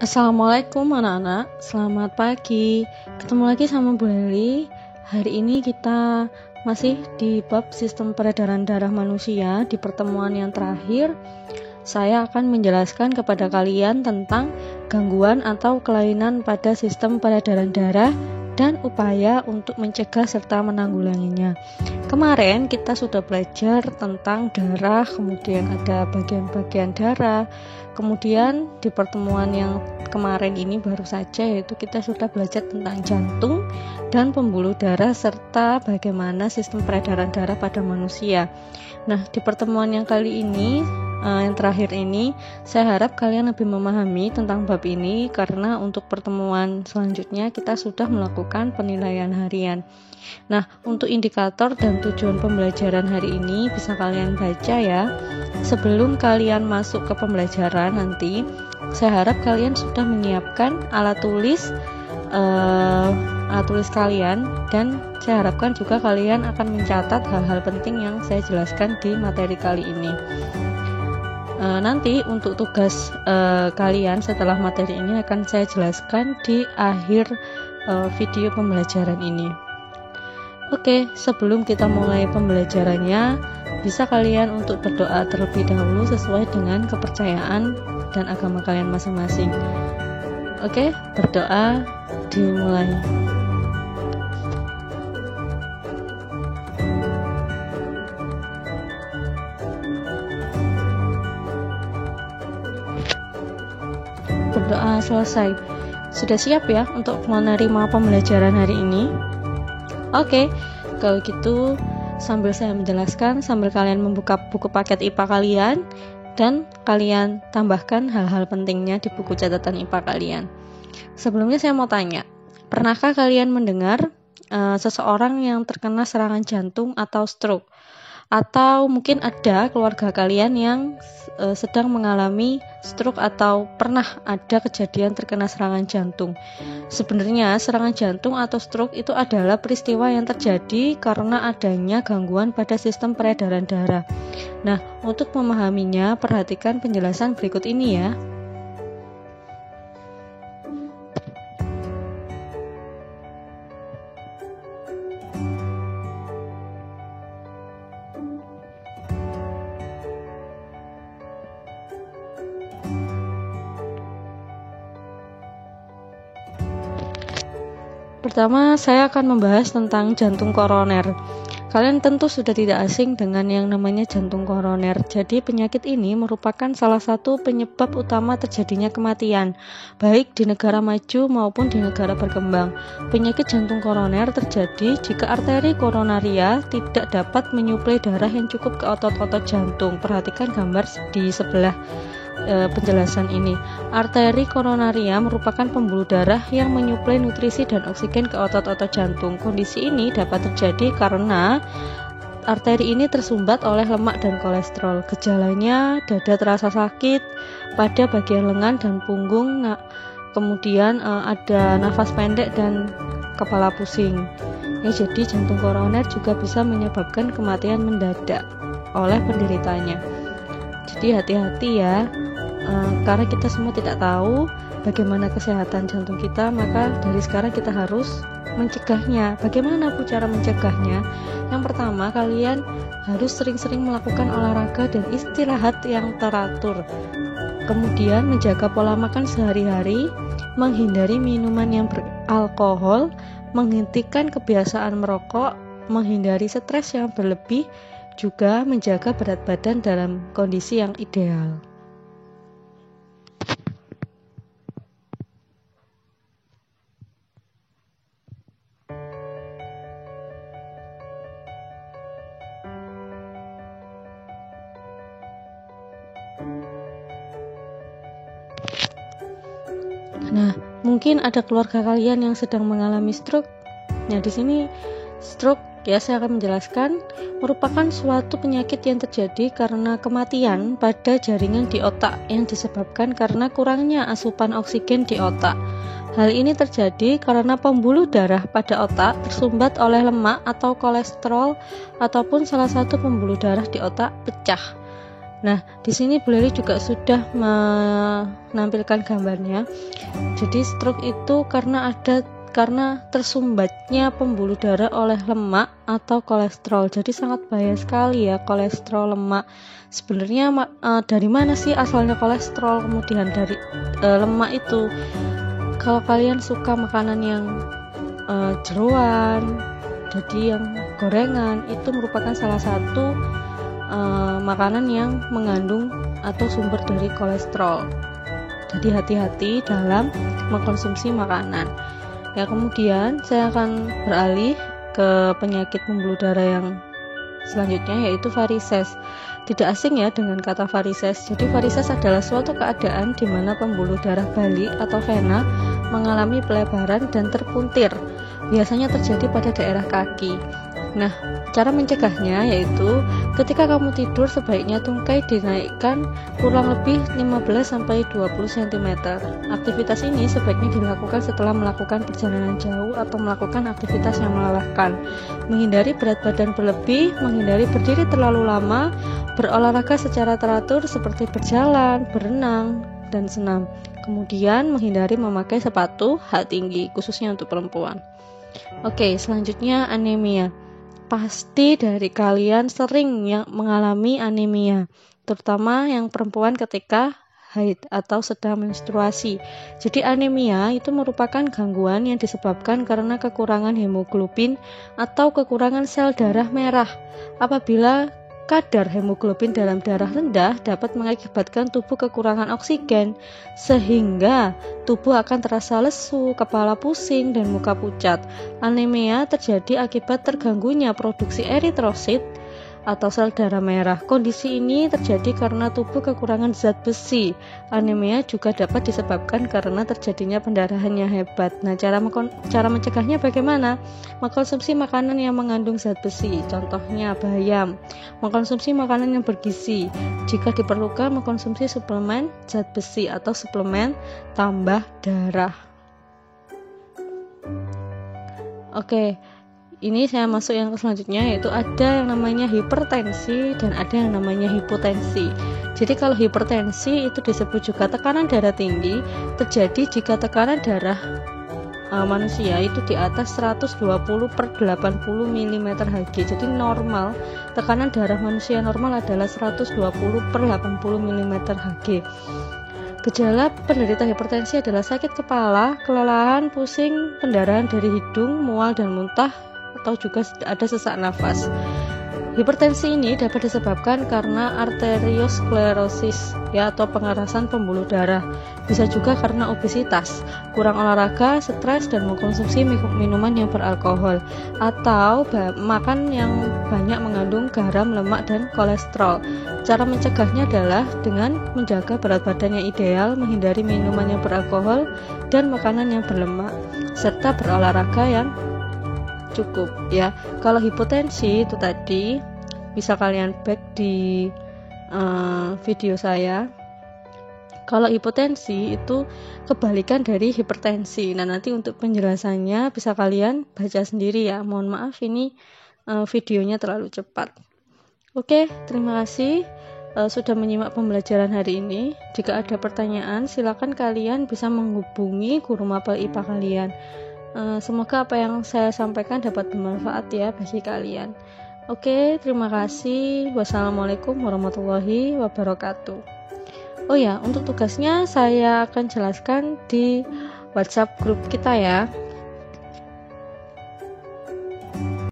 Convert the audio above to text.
Assalamualaikum anak-anak, selamat pagi. Ketemu lagi sama Bu Leli. Hari ini kita masih di bab sistem peredaran darah manusia. Di pertemuan yang terakhir, saya akan menjelaskan kepada kalian tentang gangguan atau kelainan pada sistem peredaran darah dan upaya untuk mencegah serta menanggulanginya. Kemarin kita sudah belajar tentang darah, kemudian ada bagian-bagian darah. Kemudian di pertemuan yang kemarin ini baru saja, yaitu kita sudah belajar tentang jantung dan pembuluh darah serta bagaimana sistem peredaran darah pada manusia. Nah, di pertemuan yang kali ini, yang terakhir ini, saya harap kalian lebih memahami tentang bab ini, karena untuk pertemuan selanjutnya kita sudah melakukan penilaian harian. Nah, untuk indikator dan tujuan pembelajaran hari ini bisa kalian baca ya. Sebelum kalian masuk ke pembelajaran nanti, saya harap kalian sudah menyiapkan alat tulis kalian, dan saya harapkan juga kalian akan mencatat hal-hal penting yang saya jelaskan di materi kali ini. Nanti untuk tugas kalian setelah materi ini akan saya jelaskan di akhir video pembelajaran ini. Oke, sebelum kita mulai pembelajarannya, bisa kalian untuk berdoa terlebih dahulu sesuai dengan kepercayaan dan agama kalian masing-masing. Oke, berdoa dimulai. Berdoa selesai. Sudah siap ya untuk menerima pembelajaran hari ini? Oke, kalau gitu sambil saya menjelaskan, sambil kalian membuka buku paket IPA kalian, dan kalian tambahkan hal-hal pentingnya di buku catatan IPA kalian. Sebelumnya saya mau tanya, pernahkah kalian mendengar seseorang yang terkena serangan jantung atau stroke? Atau mungkin ada keluarga kalian yang sedang mengalami stroke atau pernah ada kejadian terkena serangan jantung. Sebenarnya serangan jantung atau stroke itu adalah peristiwa yang terjadi karena adanya gangguan pada sistem peredaran darah. Nah, untuk memahaminya, perhatikan penjelasan berikut ini ya. Pertama, saya akan membahas tentang jantung koroner. Kalian tentu sudah tidak asing dengan yang namanya jantung koroner. Jadi penyakit ini merupakan salah satu penyebab utama terjadinya kematian, baik di negara maju maupun di negara berkembang. Penyakit jantung koroner terjadi jika arteri koronaria tidak dapat menyuplai darah yang cukup ke otot-otot jantung. Perhatikan gambar di sebelah penjelasan ini. Arteri koronaria merupakan pembuluh darah yang menyuplai nutrisi dan oksigen ke otot-otot jantung. Kondisi ini dapat terjadi karena arteri ini tersumbat oleh lemak dan kolesterol. Gejalanya dada terasa sakit pada bagian lengan dan punggung. Kemudian ada nafas pendek dan kepala pusing. Jadi jantung koroner juga bisa menyebabkan kematian mendadak oleh penderitanya. Jadi hati-hati ya. Karena kita semua tidak tahu bagaimana kesehatan jantung kita, maka dari sekarang kita harus mencegahnya. Bagaimana Bu cara mencegahnya? Yang pertama, kalian harus sering-sering melakukan olahraga dan istirahat yang teratur. Kemudian menjaga pola makan sehari-hari, menghindari minuman yang beralkohol, menghentikan kebiasaan merokok, menghindari stres yang berlebih, juga menjaga berat badan dalam kondisi yang ideal. Nah, mungkin ada keluarga kalian yang sedang mengalami stroke. Nah, di sini stroke ya, saya akan menjelaskan, merupakan suatu penyakit yang terjadi karena kematian pada jaringan di otak yang disebabkan karena kurangnya asupan oksigen di otak. Hal ini terjadi karena pembuluh darah pada otak tersumbat oleh lemak atau kolesterol, ataupun salah satu pembuluh darah di otak pecah. Nah, di sini Bu Leli juga sudah menampilkan gambarnya. Jadi stroke itu karena tersumbatnya pembuluh darah oleh lemak atau kolesterol. Jadi sangat bahaya sekali ya kolesterol, lemak. Sebenarnya dari mana sih asalnya kolesterol kemudian dari lemak itu? Kalau kalian suka makanan yang jeroan, jadi yang gorengan, itu merupakan salah satu makanan yang mengandung atau sumber dari kolesterol. Jadi hati-hati dalam mengkonsumsi makanan. Ya, kemudian saya akan beralih ke penyakit pembuluh darah yang selanjutnya, yaitu varises. Tidak asing ya dengan kata varises. Jadi varises adalah suatu keadaan di mana pembuluh darah balik atau vena mengalami pelebaran dan terpuntir. Biasanya terjadi pada daerah kaki. Nah, cara mencegahnya yaitu ketika kamu tidur sebaiknya tungkai dinaikkan kurang lebih 15-20 cm. Aktivitas ini sebaiknya dilakukan setelah melakukan perjalanan jauh atau melakukan aktivitas yang melelahkan. Menghindari berat badan berlebih, menghindari berdiri terlalu lama, berolahraga secara teratur seperti berjalan, berenang, dan senam. Kemudian menghindari memakai sepatu hak tinggi, khususnya untuk perempuan. Oke, selanjutnya anemia. Pasti dari kalian sering yang mengalami anemia, terutama yang perempuan ketika haid atau sedang menstruasi. Jadi anemia itu merupakan gangguan yang disebabkan karena kekurangan hemoglobin atau kekurangan sel darah merah. Apabila kadar hemoglobin dalam darah rendah dapat mengakibatkan tubuh kekurangan oksigen, sehingga tubuh akan terasa lesu, kepala pusing, dan muka pucat. Anemia terjadi akibat terganggunya produksi eritrosit atau sel darah merah. Kondisi ini terjadi karena tubuh kekurangan zat besi. Anemia juga dapat disebabkan karena terjadinya pendarahan yang hebat. Nah, cara mencegahnya bagaimana? Mengkonsumsi makanan yang mengandung zat besi, contohnya bayam. Mengkonsumsi makanan yang bergizi. Jika diperlukan, mengkonsumsi suplemen zat besi atau suplemen tambah darah. Oke. Ini saya masuk yang selanjutnya, yaitu ada yang namanya hipertensi dan ada yang namanya hipotensi. Jadi kalau hipertensi itu disebut juga tekanan darah tinggi, terjadi jika tekanan darah manusia itu di atas 120/80 mm Hg. Jadi normal, tekanan darah manusia normal adalah 120/80 mm Hg. Gejala penderita hipertensi adalah sakit kepala, kelelahan, pusing, pendarahan dari hidung, mual dan muntah, atau juga ada sesak nafas. Hipertensi ini dapat disebabkan karena arteriosklerosis atau pengerasan pembuluh darah. Bisa juga karena obesitas, kurang olahraga, stres, dan mengkonsumsi minuman yang beralkohol atau makan yang banyak mengandung garam, lemak, dan kolesterol. Cara mencegahnya adalah dengan menjaga berat badan yang ideal, menghindari minuman yang beralkohol dan makanan yang berlemak, serta berolahraga yang cukup ya. Kalau hipotensi itu tadi bisa kalian back di video saya. Kalau hipotensi itu kebalikan dari hipertensi. Nah, nanti untuk penjelasannya bisa kalian baca sendiri ya. Mohon maaf ini videonya terlalu cepat. Oke, terima kasih sudah menyimak pembelajaran hari ini. Jika ada pertanyaan, silakan kalian bisa menghubungi guru mapel IPA kalian. Semoga apa yang saya sampaikan dapat bermanfaat ya bagi kalian. Oke, terima kasih. Wassalamualaikum warahmatullahi wabarakatuh. Oh ya, untuk tugasnya saya akan jelaskan di WhatsApp grup kita ya.